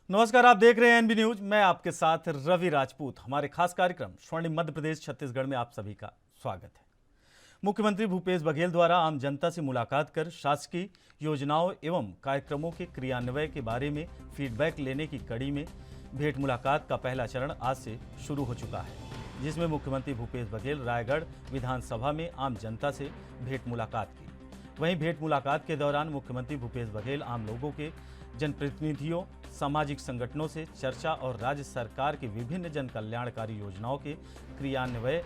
नमस्कार, आप देख रहे हैं एनबी न्यूज। मैं आपके साथ रवि राजपूत। हमारे खास कार्यक्रम स्वर्णिम मध्य प्रदेश छत्तीसगढ़ में आप सभी का स्वागत है। मुख्यमंत्री भूपेश बघेल द्वारा आम जनता से मुलाकात कर शासकीय योजनाओं एवं कार्यक्रमों के क्रियान्वयन के बारे में फीडबैक लेने की कड़ी में भेंट मुलाकात का पहला चरण आज से शुरू हो चुका है, जिसमें मुख्यमंत्री भूपेश बघेल रायगढ़ विधानसभा में आम जनता से भेंट मुलाकात की। वहीं भेंट मुलाकात के दौरान मुख्यमंत्री भूपेश बघेल आम लोगों के, जनप्रतिनिधियों, सामाजिक संगठनों से चर्चा और राज्य सरकार की विभिन्न जन कल्याणकारी योजनाओं के क्रियान्वयन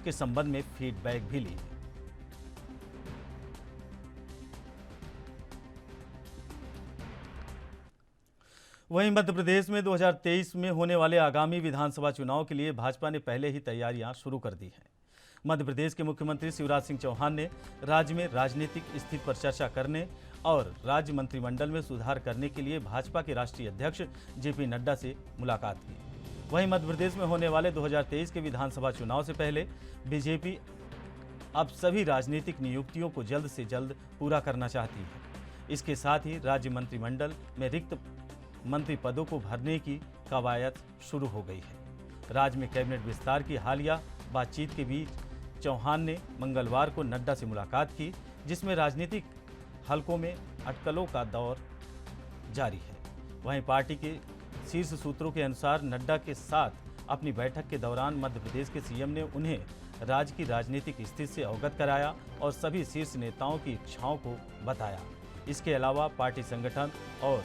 के संबंध में फीडबैक भी ली। वहीं मध्य प्रदेश में 2023 में होने वाले आगामी विधानसभा चुनाव के लिए भाजपा ने पहले ही तैयारियां शुरू कर दी हैं। मध्य प्रदेश के मुख्यमंत्री शिवराज सिंह चौहान ने राज्य में राजनीतिक स्थिति पर चर्चा करने और राज्य मंत्रिमंडल में सुधार करने के लिए भाजपा के राष्ट्रीय अध्यक्ष जेपी नड्डा से मुलाकात की। वहीं मध्य प्रदेश में होने वाले 2023 के विधानसभा चुनाव से पहले बीजेपी अब सभी राजनीतिक नियुक्तियों को जल्द से जल्द पूरा करना चाहती है। इसके साथ ही राज्य मंत्रिमंडल में रिक्त मंत्री पदों को भरने की कवायद शुरू हो गई है। राज्य में कैबिनेट विस्तार की हालिया बातचीत के बीच चौहान ने मंगलवार को नड्डा से मुलाकात की, जिसमें राजनीतिक हलकों में अटकलों का दौर जारी है। वहीं पार्टी के शीर्ष सूत्रों के अनुसार नड्डा के साथ अपनी बैठक के दौरान मध्य प्रदेश के सीएम ने उन्हें राज्य की राजनीतिक स्थिति से अवगत कराया और सभी शीर्ष नेताओं की इच्छाओं को बताया। इसके अलावा पार्टी संगठन और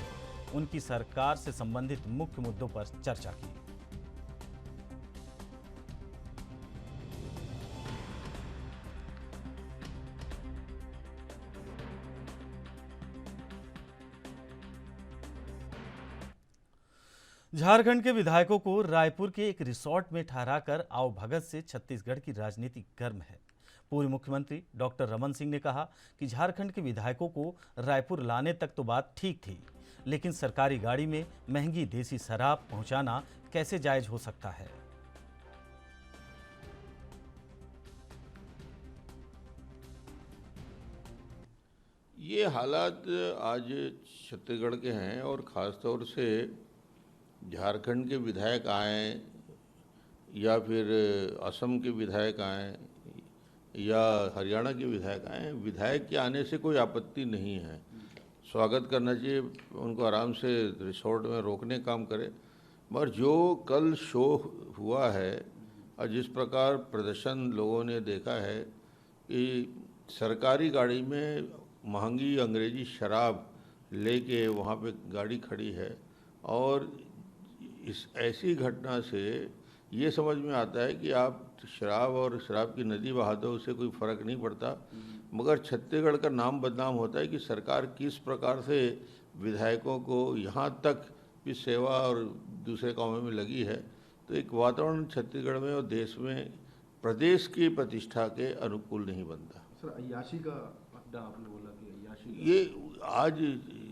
उनकी सरकार से संबंधित मुख्य मुद्दों पर चर्चा की। झारखंड के विधायकों को रायपुर के एक रिसोर्ट में ठहराकर आवभगत से छत्तीसगढ़ की राजनीति गर्म है। पूर्व मुख्यमंत्री डॉक्टर रमन सिंह ने कहा कि झारखंड के विधायकों को रायपुर लाने तक तो बात ठीक थी, लेकिन सरकारी गाड़ी में महंगी देसी शराब पहुंचाना कैसे जायज हो सकता है। ये हालात आज छत्तीसगढ़ के हैं और ख़ास तौर से झारखंड के विधायक आए या फिर असम के विधायक आए या हरियाणा के विधायक आए, विधायक के आने से कोई आपत्ति नहीं है। स्वागत करना चाहिए, उनको आराम से रिसोर्ट में रोकने काम करे। मगर जो कल शो हुआ है और जिस प्रकार प्रदर्शन लोगों ने देखा है कि सरकारी गाड़ी में महंगी अंग्रेजी शराब लेके वहाँ पे गाड़ी खड़ी है, और इस ऐसी घटना से ये समझ में आता है कि आप शराब और शराब की नदी बहा दो, उससे कोई फ़र्क नहीं पड़ता। मगर छत्तीसगढ़ का नाम बदनाम होता है कि सरकार किस प्रकार से विधायकों को यहाँ तक भी सेवा और दूसरे कामों में लगी है। तो एक वातावरण छत्तीसगढ़ में और देश में प्रदेश की प्रतिष्ठा के अनुकूल नहीं बनता। सर, अय्याशी का अड्डा आपने बोला कि अय्याशी ये आज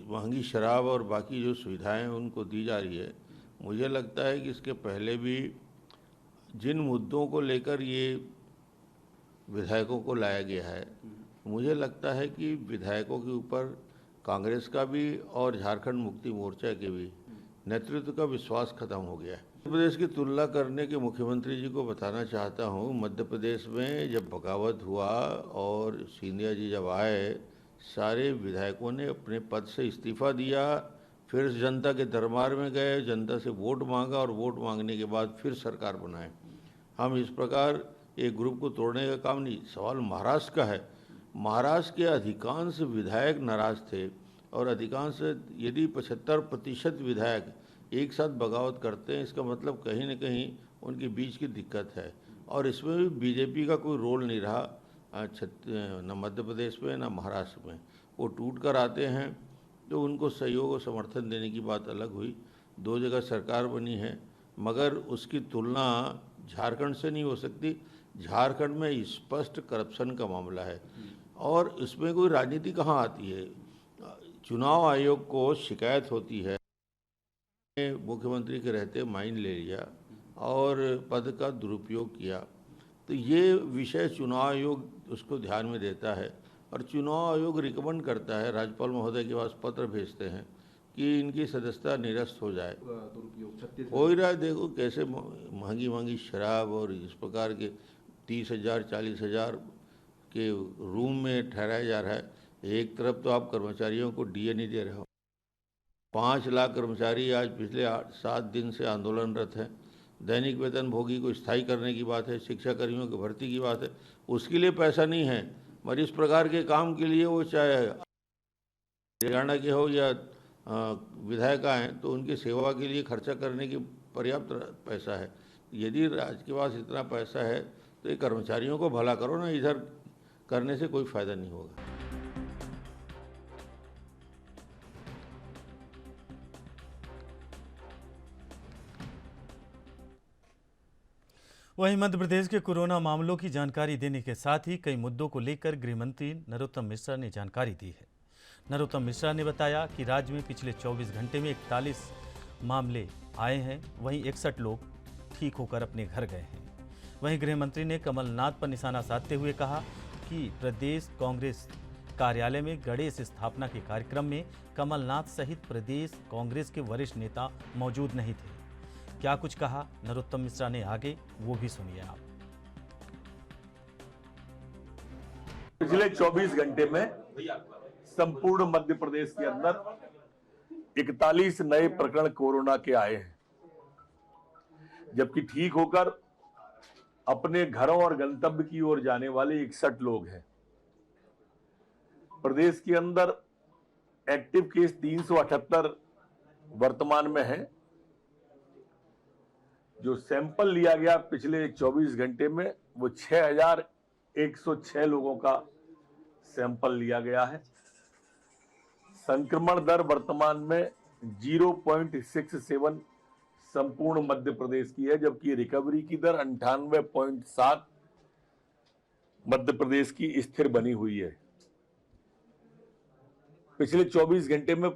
महंगी शराब और बाकी जो सुविधाएं उनको दी जा रही है, मुझे लगता है कि इसके पहले भी जिन मुद्दों को लेकर ये विधायकों को लाया गया है, मुझे लगता है कि विधायकों के ऊपर कांग्रेस का भी और झारखंड मुक्ति मोर्चा के भी नेतृत्व का विश्वास खत्म हो गया है। मध्य प्रदेश की तुलना करने के मुख्यमंत्री जी को बताना चाहता हूँ, मध्य प्रदेश में जब बगावत हुआ और सिंधिया जी जब आए, सारे विधायकों ने अपने पद से इस्तीफा दिया, फिर जनता के दरबार में गए, जनता से वोट मांगा और वोट मांगने के बाद फिर सरकार बनाए। हम इस प्रकार एक ग्रुप को तोड़ने का काम नहीं। सवाल महाराष्ट्र का है। महाराष्ट्र के अधिकांश विधायक नाराज थे और अधिकांश यदि 75% विधायक एक साथ बगावत करते हैं, इसका मतलब कहीं न कहीं उनके बीच की दिक्कत है। और इसमें भी बीजेपी का कोई रोल नहीं रहा, न मध्य प्रदेश में न महाराष्ट्र में। वो टूट कर आते हैं तो उनको सहयोग और समर्थन देने की बात अलग हुई। 2 जगह सरकार बनी है, मगर उसकी तुलना झारखंड से नहीं हो सकती। झारखंड में स्पष्ट करप्शन का मामला है और इसमें कोई राजनीति कहाँ आती है। चुनाव आयोग को शिकायत होती है, मुख्यमंत्री के रहते माइन ले लिया और पद का दुरुपयोग किया, तो ये विषय चुनाव आयोग उसको ध्यान में देता है और चुनाव आयोग रिकमेंड करता है, राज्यपाल महोदय के पास पत्र भेजते हैं कि इनकी सदस्यता निरस्त हो जाए। दुरुपयोग 36 हो ही रहा है, देखो कैसे महंगी महंगी शराब और इस प्रकार के 30,000 40,000 के रूम में ठहराया जा रहा है। एक तरफ तो आप कर्मचारियों को डीए नहीं दे रहे हो, 5 लाख कर्मचारी आज पिछले 7 दिन से आंदोलनरत हैं। दैनिक वेतन भोगी को स्थायी करने की बात है, शिक्षा कर्मियों की भर्ती की बात है, उसके लिए पैसा नहीं है। मगर इस प्रकार के काम के लिए वो चाहे हरियाणा के हो या विधायक हैं तो उनकी सेवा के लिए खर्चा करने की पर्याप्त पैसा है। यदि राज्य के पास इतना पैसा है तो ये कर्मचारियों को भला करो ना, इधर करने से कोई फायदा नहीं होगा। वहीं मध्य प्रदेश के कोरोना मामलों की जानकारी देने के साथ ही कई मुद्दों को लेकर गृह मंत्री नरोत्तम मिश्रा ने जानकारी दी है। नरोत्तम मिश्रा ने बताया कि राज्य में पिछले 24 घंटे में 41 मामले आए हैं, वहीं 61 लोग ठीक होकर अपने घर गए हैं। वहीं गृह मंत्री ने कमलनाथ पर निशाना साधते हुए कहा कि प्रदेश कांग्रेस कार्यालय में गणेश स्थापना के कार्यक्रम में कमलनाथ सहित प्रदेश कांग्रेस के वरिष्ठ नेता मौजूद नहीं थे। क्या कुछ कहा नरोत्तम मिश्रा ने आगे, वो भी सुनिए आप। पिछले 24 घंटे में संपूर्ण मध्य प्रदेश के अंदर 41 नए प्रकरण कोरोना के आए हैं, जबकि ठीक होकर अपने घरों और गंतव्य की ओर जाने वाले 61 लोग हैं। प्रदेश के अंदर एक्टिव केस 378 वर्तमान में है। जो सैंपल लिया गया पिछले 24 घंटे में वो 6,106 लोगों का सैंपल लिया गया है। संक्रमण दर वर्तमान में 0.67 संपूर्ण मध्य प्रदेश की है, जबकि रिकवरी की दर 98.7 मध्य प्रदेश की स्थिर बनी हुई है। पिछले 24 घंटे में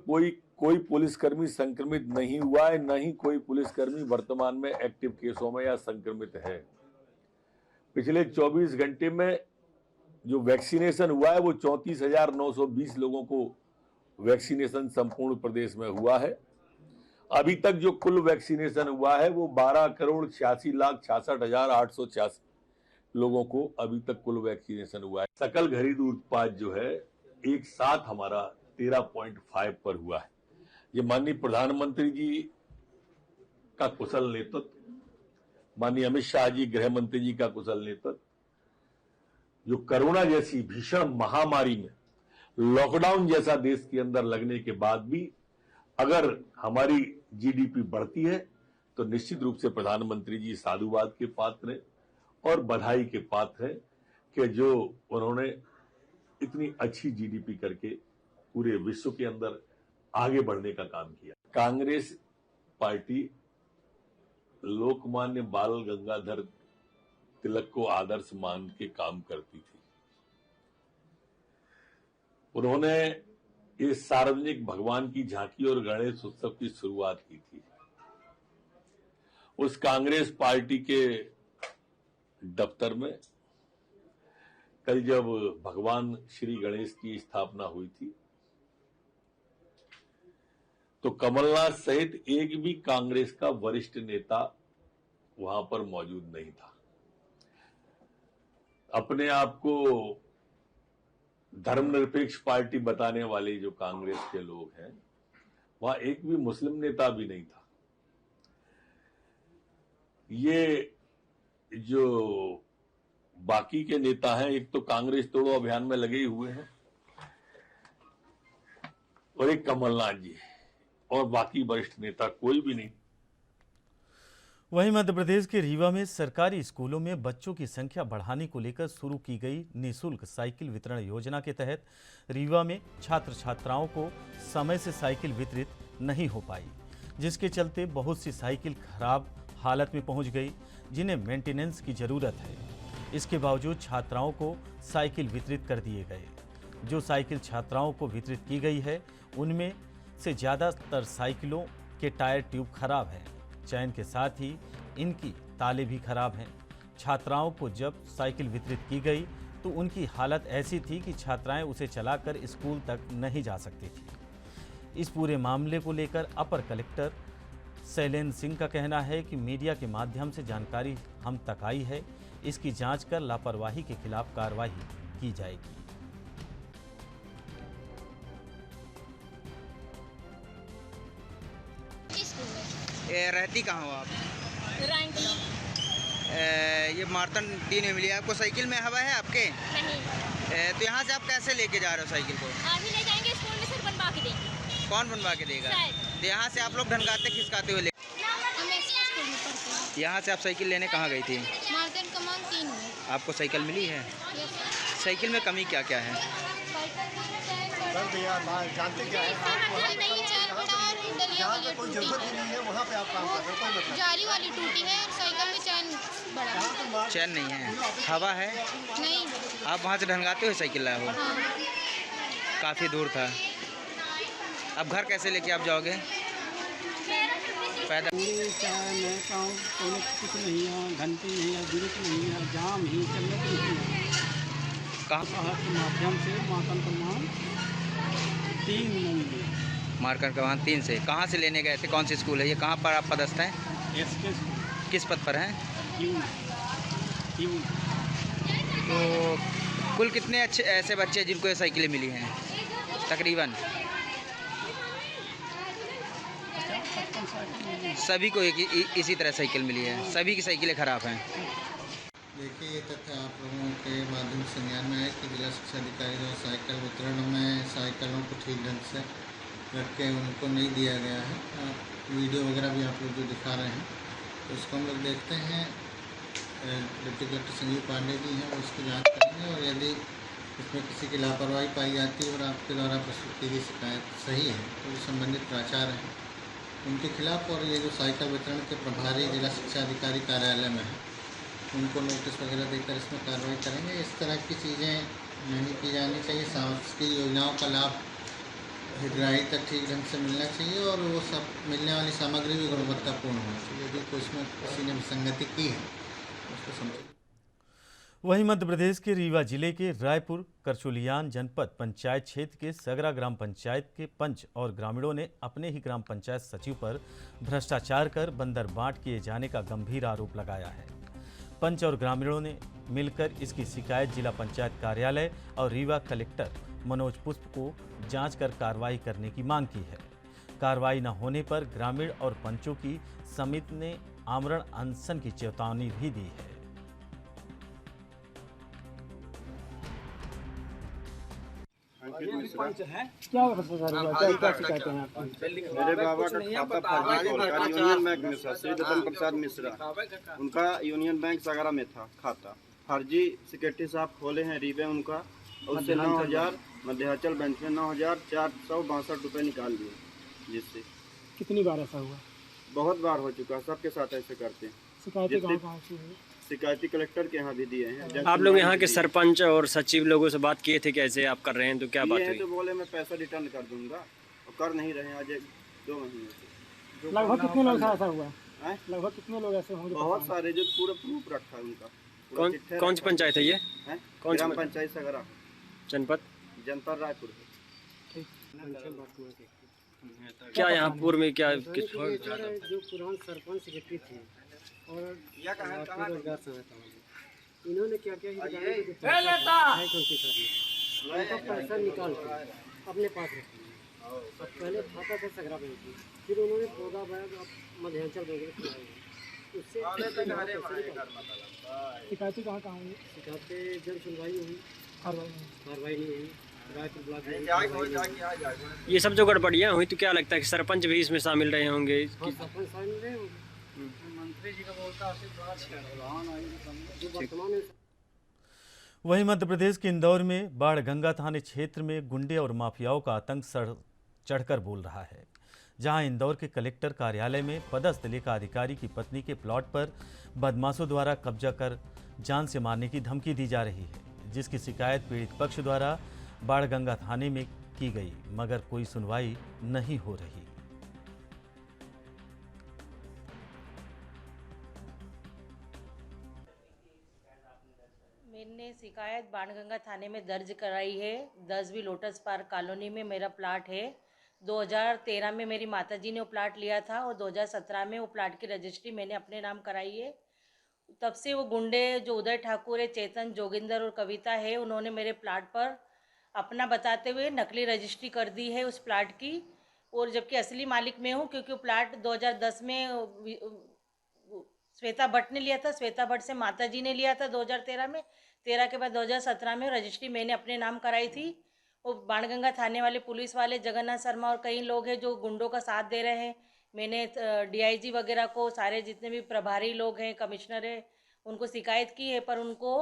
कोई पुलिसकर्मी संक्रमित नहीं हुआ है, न ही कोई पुलिसकर्मी वर्तमान में एक्टिव केसों में या संक्रमित है। पिछले 24 घंटे में जो वैक्सीनेशन हुआ है वो 34,920 लोगों को वैक्सीनेशन संपूर्ण प्रदेश में हुआ है। अभी तक जो कुल वैक्सीनेशन हुआ है वो 12,86,66,886 लोगों को अभी तक कुल वैक्सीनेशन हुआ है। सकल घरेलू उत्पाद जो है एक साथ हमारा 13.5 पर हुआ है। ये माननीय प्रधानमंत्री जी का कुशल नेतृत्व, माननीय अमित शाह जी गृह मंत्री जी का कुशल नेतृत्व, जो कोरोना जैसी भीषण महामारी में लॉकडाउन जैसा देश के अंदर लगने के बाद भी अगर हमारी जीडीपी बढ़ती है तो निश्चित रूप से प्रधानमंत्री जी साधुवाद के पात्र हैं और बधाई के पात्र हैं कि जो उन्होंने इतनी अच्छी जीडीपी करके पूरे विश्व के अंदर आगे बढ़ने का काम किया। कांग्रेस पार्टी लोकमान्य बाल गंगाधर तिलक को आदर्श मान के काम करती थी। उन्होंने इस सार्वजनिक भगवान की झांकी और गणेश उत्सव की शुरुआत की थी। उस कांग्रेस पार्टी के दफ्तर में कल जब भगवान श्री गणेश की स्थापना हुई थी तो कमलनाथ सहित एक भी कांग्रेस का वरिष्ठ नेता वहां पर मौजूद नहीं था। अपने आप को धर्मनिरपेक्ष पार्टी बताने वाले जो कांग्रेस के लोग हैं वहां एक भी मुस्लिम नेता भी नहीं था। ये जो बाकी के नेता हैं, एक तो कांग्रेस तोड़ो अभियान में लगे हुए हैं और एक कमलनाथ जी और बाकी वरिष्ठ नेता कोई भी नहीं। वहीं मध्य प्रदेश के रीवा में सरकारी स्कूलों में बच्चों की संख्या बढ़ाने को लेकर शुरू की गई निःशुल्क साइकिल वितरण योजना के तहत रीवा में छात्र छात्राओं को समय से साइकिल वितरित नहीं हो पाई, जिसके चलते बहुत सी साइकिल खराब हालत में पहुंच गई, जिन्हें मेंटेनेंस की जरूरत है। इसके बावजूद छात्राओं को साइकिल वितरित कर दिए गए। जो साइकिल छात्राओं को वितरित की गई है उनमें से ज़्यादातर साइकिलों के टायर ट्यूब खराब हैं। चयन के साथ ही इनकी ताले भी खराब हैं। छात्राओं को जब साइकिल वितरित की गई तो उनकी हालत ऐसी थी कि छात्राएं उसे चलाकर स्कूल तक नहीं जा सकती थी। इस पूरे मामले को लेकर अपर कलेक्टर शैलेंद्र सिंह का कहना है कि मीडिया के माध्यम से जानकारी हम तक आई है, इसकी जांच कर लापरवाही के खिलाफ कार्रवाई की जाएगी। रहती कहाँ हो आप? रैंक लो। ये मार्तन डी ने मिली आपको। साइकिल में हवा है आपके? नहीं, तो यहाँ से आप कैसे लेके जा रहे हो साइकिल को? अभी ले जाएंगे स्कूल में, सर बनवा के देंगे। कौन बनवा के देगा? शायद। तो यहाँ से आप लोग ढनगाते खिसकाते हुए हम इसी स्कूल में पढ़ते हैं। यहाँ से आप साइकिल लेने कहाँ गई थी? मार्केट कमान 3 में। आपको साइकिल मिली है? यस। साइकिल में कमी क्या क्या है? जानते क्या है साइकिल नहीं, चैन बड़ा और डलिया वाली कोई टूटी जरूरत ही है। नहीं है, वहाँ पे आप काम कर रहे हो, कोई मतलब जाली वाली टूटी है और साइकिल में चैन बड़ा है। चैन नहीं है, हवा है। नहीं। आप वहाँ से ढनगाते हुए साइकिल लाए हो? हाँ। काफ़ी दूर था। अब घर कैसे लेके आप जाओगे? पैदल? कुछ नहीं है, घंटी नहीं है, ब्रेक नहीं है, जाम ही चलने की नहीं है। कहाँ? शहर के माध्यम से माकन कमान 3 में। मार्कन का वहाँ 3 से कहाँ से लेने गए थे? कौन सी स्कूल है ये? कहाँ पर आप पदस्थ हैं? इसके किस पद पर हैं? यूं तो कुल कितने अच्छे ऐसे बच्चे जिनको ये साइकिलें मिली हैं तकरीबन? सभी को इसी तरह साइकिल मिली है? सभी की साइकिलें ख़राब हैं? देखिए, ये तथ्य आप लोगों के माध्यम से ज्ञान में है कि जिला शिक्षा अधिकारी जो साइकिल वितरण में साइकिलों को ठीक ढंग से रख के उनको नहीं दिया गया है। वीडियो वगैरह भी आप लोग जो दिखा रहे हैं तो उसको हम लोग देखते हैं। डिप्टी कलेक्टर संजीव पांडे जी हैं, वो उसकी जांच करेंगे और यदि इसमें किसी की लापरवाही पाई जाती है और आपके द्वारा प्रस्तुत की गई शिकायत सही है तो जो संबंधित प्राचार्य हैं उनके खिलाफ और ये जो साइकिल वितरण के प्रभारी जिला शिक्षा अधिकारी कार्यालय में है उनको नोटिस वगैरह देकर इसमें कार्रवाई करेंगे। इस तरह की चीज़ें नहीं की जानी चाहिए। शासकीय योजनाओं का लाभ हितग्राही तक ठीक ढंग से मिलना चाहिए और वो सब मिलने वाली सामग्री भी गुणवत्तापूर्ण होनी चाहिए। यदि कोई इसमें किसी ने विसंगति की है उसको समझे। वहीं मध्य प्रदेश के रीवा जिले के रायपुर करचोलियान जनपद पंचायत क्षेत्र के सगरा ग्राम पंचायत के पंच और ग्रामीणों ने अपने ही ग्राम पंचायत सचिव पर भ्रष्टाचार कर बंदर बांट किए जाने का गंभीर आरोप लगाया है। पंच और ग्रामीणों ने मिलकर इसकी शिकायत जिला पंचायत कार्यालय और रीवा कलेक्टर मनोज पुष्प को जांच कर कार्रवाई करने की मांग की है। कार्रवाई न होने पर ग्रामीण और पंचों की समिति ने आमरण अनशन की चेतावनी भी दी है। क्या शिकायत है आपकी? मेरे बाबा का खाता फर्जी खोलकर यूनियन बैंक में था। श्री दत्तन प्रसाद मिश्रा, उनका यूनियन बैंक सगरा में था खाता। फर्जी सेक्रेटरी साहब खोले हैं रीवे उनका, उससे 9,000 मध्यांचल बैंक में 9,462 रुपये निकाल लिए। जिससे कितनी बार ऐसा हुआ? बहुत बार हो चुका, सबके साथ ऐसे करते हैं। शिकायतें कहाँ से हुई? शिकायती कलेक्टर के यहाँ भी दिए हैं। आप लोग यहाँ के सरपंच और सचिव लोगों से बात किए थे कैसे आप कर रहे हैं, तो क्या बात हुई? तो बोले मैं पैसा रिटर्न कर दूंगा और कर नहीं रहे हैं आज 2 महीने से। लगभग कितने लोग ऐसा हुआ? हैं? लगभग कितने लोग ऐसे होंगे? बहुत सारे जो पूरा प्रूफ रखा है उनका। कौन सी पंचायत है ये? हैं? कौन सी ग्राम पंचायत सगरा, जनपद जनपद रायपुर है। क्या यहाँ पूर्व में क्या जो पुरान सरपंच सेक्रेटरी थे और रोजगार सहायता इन्होंने क्या क्या उनका पैसा निकाल के अपने पास रखा। पहले खाता था सगरा बैंक में, फिर उन्होंने पौधा बैग मध्यांचल वगैरह खिलाए। उससे शिकायतें कहाँ हुई? शिकायतें जब सुनवाई हुई, कार्रवाई नहीं हुई। ये सब जो गड़बड़ियाँ हुई तो क्या लगता है कि सरपंच भी इसमें शामिल रहे होंगे? सरपंच शामिल रहे होंगे। मंत्री जी का बोलता वहीं मध्य प्रदेश के इंदौर में बाढ़ गंगा थाने क्षेत्र में गुंडे और माफियाओं का आतंक चढ़कर बोल रहा है। जहां इंदौर के कलेक्टर कार्यालय में पदस्थ लेखा अधिकारी की पत्नी के प्लॉट पर बदमाशों द्वारा कब्जा कर जान से मारने की धमकी दी जा रही है, जिसकी शिकायत पीड़ित पक्ष द्वारा बाढ़ गंगा थाने में की गई, मगर कोई सुनवाई नहीं हो रही। मैंने शिकायत बाणगंगा थाने में दर्ज कराई है। 10 भी लोटस पार्क कॉलोनी में मेरा प्लाट है, 2013 में मेरी माताजी ने वो प्लाट लिया था और 2017 में वो प्लाट की रजिस्ट्री मैंने अपने नाम कराई है। तब से वो गुंडे जो उदय ठाकुर है, चेतन, जोगिंदर और कविता है, उन्होंने मेरे प्लाट पर अपना बताते हुए नकली रजिस्ट्री कर दी है उस प्लाट की, और जबकि असली मालिक मैं हूँ, क्योंकि वो प्लाट 2010 में श्वेता भट्ट ने लिया था। श्वेता भट्ट से माताजी ने लिया था 2013 में। 13 के बाद 2017 में रजिस्ट्री मैंने अपने नाम कराई थी। वो बाणगंगा थाने वाले पुलिस वाले जगन्नाथ शर्मा और कई लोग हैं जो गुंडों का साथ दे रहे हैं। मैंने DIG वगैरह को, सारे जितने भी प्रभारी लोग हैं, कमिश्नर है, उनको शिकायत की है, पर उनको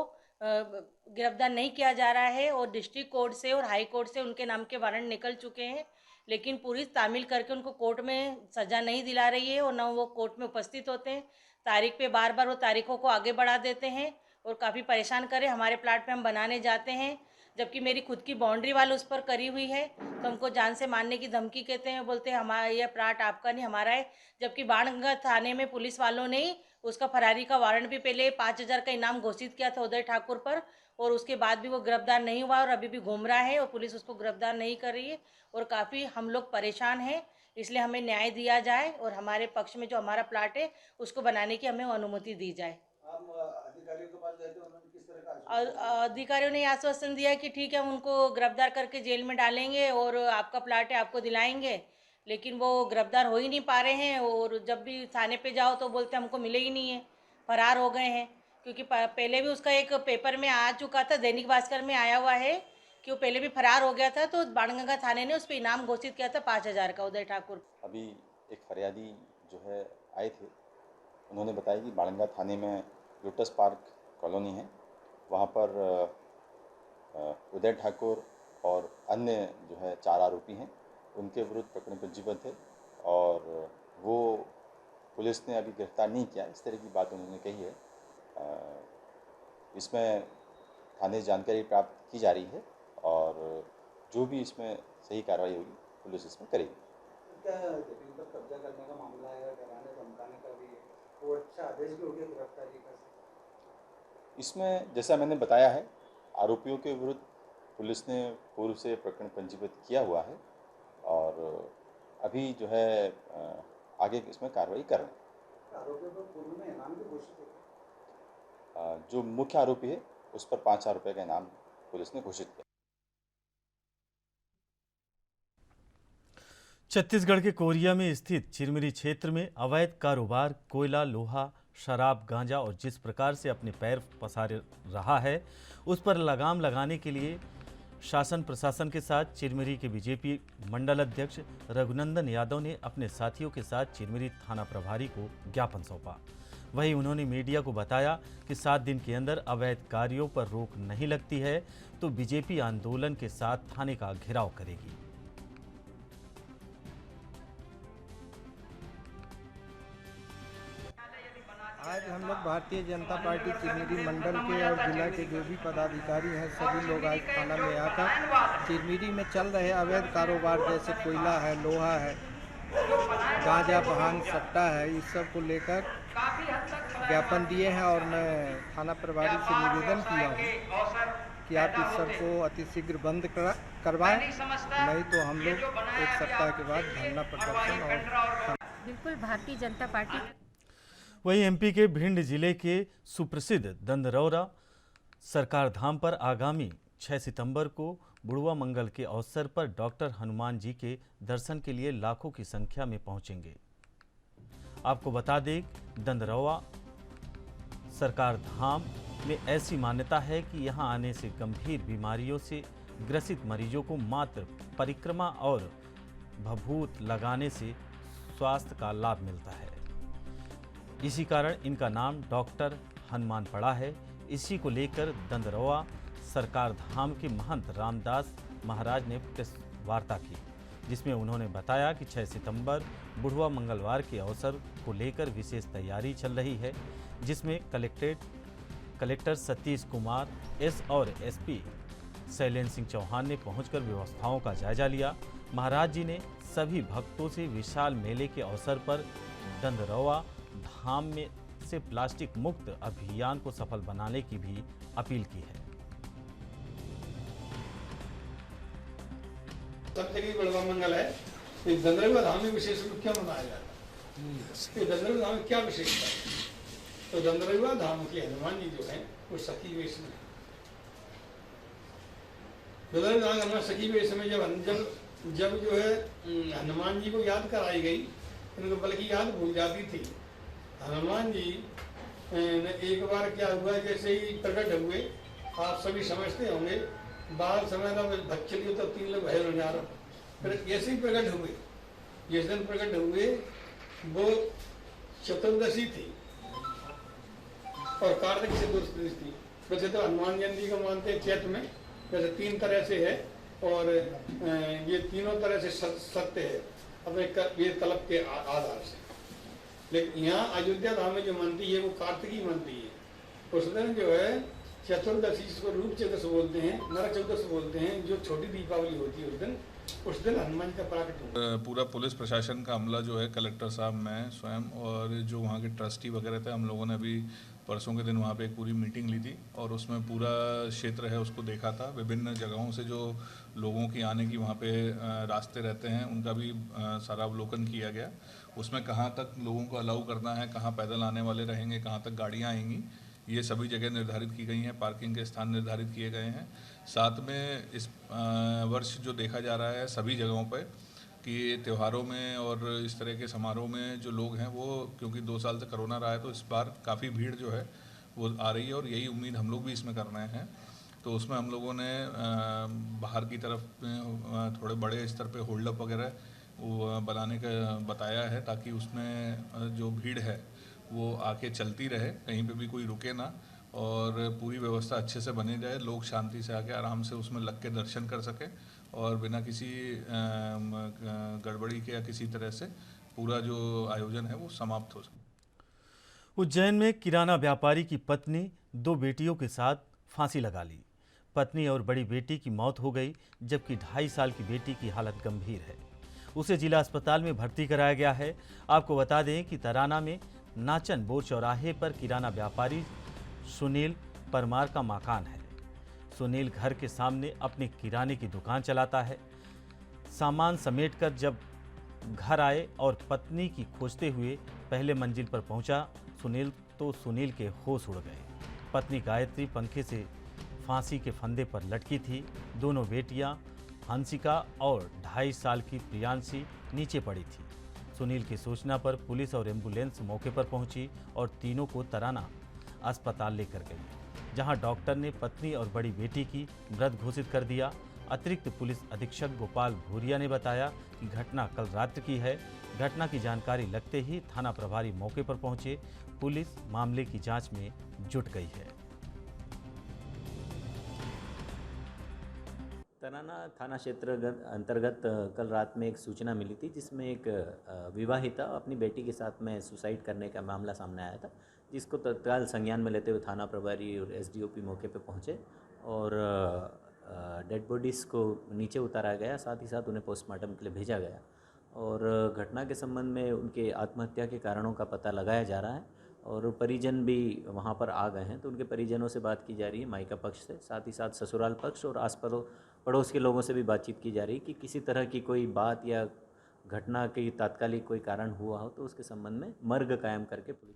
गिरफ्तार नहीं किया जा रहा है। और डिस्ट्रिक्ट कोर्ट से और हाई कोर्ट से उनके नाम के वारंट निकल चुके हैं, लेकिन पुलिस तामील करके उनको कोर्ट में सज़ा नहीं दिला रही है और न वो कोर्ट में उपस्थित होते हैं। तारीख पे बार बार वो तारीखों को आगे बढ़ा देते हैं और काफ़ी परेशान करें। हमारे प्लाट पे हम बनाने जाते हैं, जबकि मेरी खुद की बाउंड्री वाल उस पर करी हुई है, तो हमको जान से मारने की धमकी कहते हैं। बोलते हैं हमारा यह प्लाट आपका नहीं, हमारा है। जबकि बाणगंगा थाने में पुलिस वालों ने उसका फरारी का वारंट भी पहले 5,000 का इनाम घोषित किया था उदय ठाकुर पर, और उसके बाद भी वो गिरफ्तार नहीं हुआ और अभी भी घूम रहा है और पुलिस उसको गिरफ्तार नहीं कर रही है। और काफ़ी हम लोग परेशान हैं, इसलिए हमें न्याय दिया जाए और हमारे पक्ष में जो हमारा प्लाट है उसको बनाने की हमें अनुमति दी जाए। अधिकारियों के पास गए थे, उन्होंने किस तरह का अधिकारियों ने आश्वासन दिया कि ठीक है, उनको गिरफ्तार करके जेल में डालेंगे और आपका प्लाट है आपको दिलाएंगे, लेकिन वो गिरफ्तार हो ही नहीं पा रहे हैं। और जब भी थाने पे जाओ तो बोलते हमको मिले ही नहीं है, फरार हो गए हैं। क्योंकि पहले भी उसका एक पेपर में आ चुका था, दैनिक भास्कर में आया हुआ है कि वो पहले भी फरार हो गया था, तो बाणगंगा थाने ने उस पर इनाम घोषित किया था 5,000 का उदय ठाकुर। अभी एक फरियादी जो है आए थे, उन्होंने बताया कि बाणगंगा थाने में लोटस पार्क कॉलोनी है, वहाँ पर उदय ठाकुर और अन्य जो है 4 आरोपी हैं, उनके विरुद्ध प्रकरण पंजीबद्ध है और वो पुलिस ने अभी गिरफ्तार नहीं किया, इस तरह की बात उन्होंने कही है। इसमें थाने जानकारी प्राप्त की जा रही है और जो भी इसमें सही कार्रवाई होगी पुलिस इसमें करेगी। क्या जमीन पर कब्जा करने का मामला है, डराने धमकाने का भी है, कोर्ट से आदेश भी हो गया गिरफ्तारी का? इसमें जैसा मैंने बताया है, आरोपियों के विरुद्ध पुलिस ने पूर्व से प्रकरण पंजीबद्ध किया हुआ है और अभी जो है आगे इसमें कार्रवाई कर रहे हैं। आरोपियों पर पूर्व में इनाम भी घोषित है। जो मुख्य आरोपी है उस पर 5,000 रुपये का इनाम पुलिस ने घोषित किया। छत्तीसगढ़ के कोरिया में स्थित चिरमिरी क्षेत्र में अवैध कारोबार, कोयला, लोहा, शराब, गांजा और जिस प्रकार से अपने पैर पसार रहा है, उस पर लगाम लगाने के लिए शासन प्रशासन के साथ चिरमिरी के बीजेपी मंडल अध्यक्ष रघुनंदन यादव ने अपने साथियों के साथ चिरमिरी थाना प्रभारी को ज्ञापन सौंपा। वहीं उन्होंने मीडिया को बताया कि 7 दिन के अंदर अवैध कार्यों पर रोक नहीं लगती है तो बीजेपी आंदोलन के साथ थाने का घेराव करेगी। आज हम लोग भारतीय जनता पार्टी चिरमिरी मंडल के और जिला के जो भी पदाधिकारी हैं, सभी लोग आज थाना में आकर चिरमिरी में चल रहे अवैध कारोबार जैसे कोयला है, लोहा है, गांजा, भांग, सट्टा है, इस सब को लेकर ज्ञापन दिए हैं और मैं थाना प्रभारी से निवेदन किया हूँ कि आप इस सब को अतिशीघ्र बंद करवाएं, नहीं तो हम लोग एक सप्ताह के बाद धरना प्रदर्शन और बिल्कुल भारतीय जनता पार्टी। वहीं MP के भिंड जिले के सुप्रसिद्ध दंदरौरा सरकार धाम पर आगामी 6 सितंबर को बुढ़वा मंगल के अवसर पर डॉक्टर हनुमान जी के दर्शन के लिए लाखों की संख्या में पहुंचेंगे। आपको बता दें, दंदरौरा सरकार धाम में ऐसी मान्यता है कि यहां आने से गंभीर बीमारियों से ग्रसित मरीजों को मात्र परिक्रमा और भभूत लगाने से स्वास्थ्य का लाभ मिलता है। इसी कारण इनका नाम डॉक्टर हनुमान पड़ा है। इसी को लेकर दंदरौरा सरकार धाम के महंत रामदास महाराज ने प्रेस वार्ता की, जिसमें उन्होंने बताया कि 6 सितंबर बुढ़वा मंगलवार के अवसर को लेकर विशेष तैयारी चल रही है, जिसमें कलेक्टर सतीश कुमार एस और SP शैलेंद्र सिंह चौहान ने पहुंचकर व्यवस्थाओं का जायजा लिया। महाराज जी ने सभी भक्तों से विशाल मेले के अवसर पर दंदरौरा धाम में से प्लास्टिक मुक्त अभियान को सफल बनाने की भी अपील की है। सब जगह बुढ़वा मंगल है, ये दंदरवा धाम में विशेष रूप क्यों मनाया जाता है? ये दंदरवा धाम में क्या विशेषता है? तो दंदरवा धाम के हनुमान जी जो है वो सखी वेश में, दंदरवा धाम हनुमान सखी वेश में जब जो है हनुमान जी को याद कराई गई, उनको बल्कि याद भूल जाती थी। हनुमान जी ने एक बार क्या हुआ, जैसे ही प्रकट हुए, आप सभी समझते होंगे, बाल समय था बच्चे तो 3 लोग भय जा रहे, फिर ऐसे ही प्रकट हुए। जिस दिन प्रकट हुए वो चतुर्दशी थी और कार्तिक चतुर्दशी थी। वैसे तो हनुमान जयंती को मानते हैं चैत्र में, वैसे 3 तरह से है और ये तीनों तरह से सत्य है अपने वेद कल्प के आधार से। लेकिन यहाँ अयोध्या धाम में जो मनती है वो कार्तिकी मनती है। उस दिन जो है चतुर्दशी, जिसको रूप चतुर्दश बोलते हैं, नरक चतुर्दश बोलते हैं, जो छोटी दीपावली होती है उस दिन हनुमान का प्राकट हुआ। पूरा पुलिस प्रशासन का अमला जो है, कलेक्टर साहब, मैं स्वयं और जो वहाँ के ट्रस्टी वगैरह थे, हम लोगों ने अभी परसों के दिन वहाँ पे एक पूरी मीटिंग ली थी और उसमें पूरा क्षेत्र है उसको देखा था। विभिन्न जगहों से जो लोगों की आने की वहाँ पे रास्ते रहते हैं उनका भी सारा अवलोकन किया गया। उसमें कहाँ तक लोगों को अलाउ करना है, कहाँ पैदल आने वाले रहेंगे, कहाँ तक गाड़ियाँ आएंगी, ये सभी जगह निर्धारित की गई हैं। पार्किंग के स्थान निर्धारित किए गए हैं। साथ में इस वर्ष जो देखा जा रहा है सभी जगहों पर कि त्योहारों में और इस तरह के समारोह में जो लोग हैं वो, क्योंकि 2 साल से कोरोना रहा है तो इस बार काफ़ी भीड़ जो है वो आ रही है और यही उम्मीद हम लोग भी इसमें कर रहे हैं। तो उसमें हम लोगों ने बाहर की तरफ में थोड़े बड़े स्तर पे होल्ड अप वगैरह वो बनाने का बताया है, ताकि उसमें जो भीड़ है वो आके चलती रहे, कहीं पे भी कोई रुके ना और पूरी व्यवस्था अच्छे से बनी रहे, लोग शांति से आके आराम से उसमें लग के दर्शन कर सकें और बिना किसी गड़बड़ी के या किसी तरह से पूरा जो आयोजन है वो समाप्त हो सके। उज्जैन में किराना व्यापारी की पत्नी 2 बेटियों के साथ फांसी लगा ली। पत्नी और बड़ी बेटी की मौत हो गई, जबकि 2.5 साल की बेटी की हालत गंभीर है। उसे जिला अस्पताल में भर्ती कराया गया है। आपको बता दें कि तराना में नाचन बोर चौराहे पर किराना व्यापारी सुनील परमार का मकान है। सुनील घर के सामने अपने किराने की दुकान चलाता है। सामान समेटकर जब घर आए और पत्नी की खोजते हुए पहले मंजिल पर पहुंचा सुनील, तो सुनील के होश उड़ गए। पत्नी गायत्री पंखे से फांसी के फंदे पर लटकी थी। दोनों बेटियां हंसिका और 2.5 साल की प्रियांशी नीचे पड़ी थी। सुनील की सूचना पर पुलिस और एम्बुलेंस मौके पर पहुंची और तीनों को तराना अस्पताल लेकर गई, जहां डॉक्टर ने पत्नी और बड़ी बेटी की मृत घोषित कर दिया। अतिरिक्त पुलिस अधीक्षक गोपाल भूरिया ने बताया कि घटना कल रात्रि की है। घटना की जानकारी लगते ही थाना प्रभारी मौके पर पहुंचे। पुलिस मामले की जांच में जुट गई है। तराना थाना क्षेत्र अंतर्गत कल रात में एक सूचना मिली थी, जिसमें एक विवाहिता अपनी बेटी के साथ में सुसाइड करने का मामला सामने आया था, जिसको तत्काल संज्ञान में लेते हुए थाना प्रभारी और एसडीओपी मौके पर पहुंचे और डेड बॉडीज़ को नीचे उतारा गया, साथ ही साथ उन्हें पोस्टमार्टम के लिए भेजा गया। और घटना के संबंध में उनके आत्महत्या के कारणों का पता लगाया जा रहा है और परिजन भी वहां पर आ गए हैं, तो उनके परिजनों से बात की जा रही है मायका पक्ष से, साथ ही साथ ससुराल पक्ष और आस पड़ोस के लोगों से भी बातचीत की जा रही है कि किसी तरह की कोई बात या घटना के तात्कालिक कोई कारण हुआ हो तो उसके संबंध में मर्ग कायम करके पुलिस।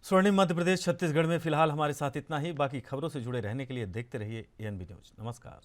स्वर्णिम मध्य प्रदेश छत्तीसगढ़ में फिलहाल हमारे साथ इतना ही। बाकी खबरों से जुड़े रहने के लिए देखते रहिए एएनबी न्यूज। नमस्कार।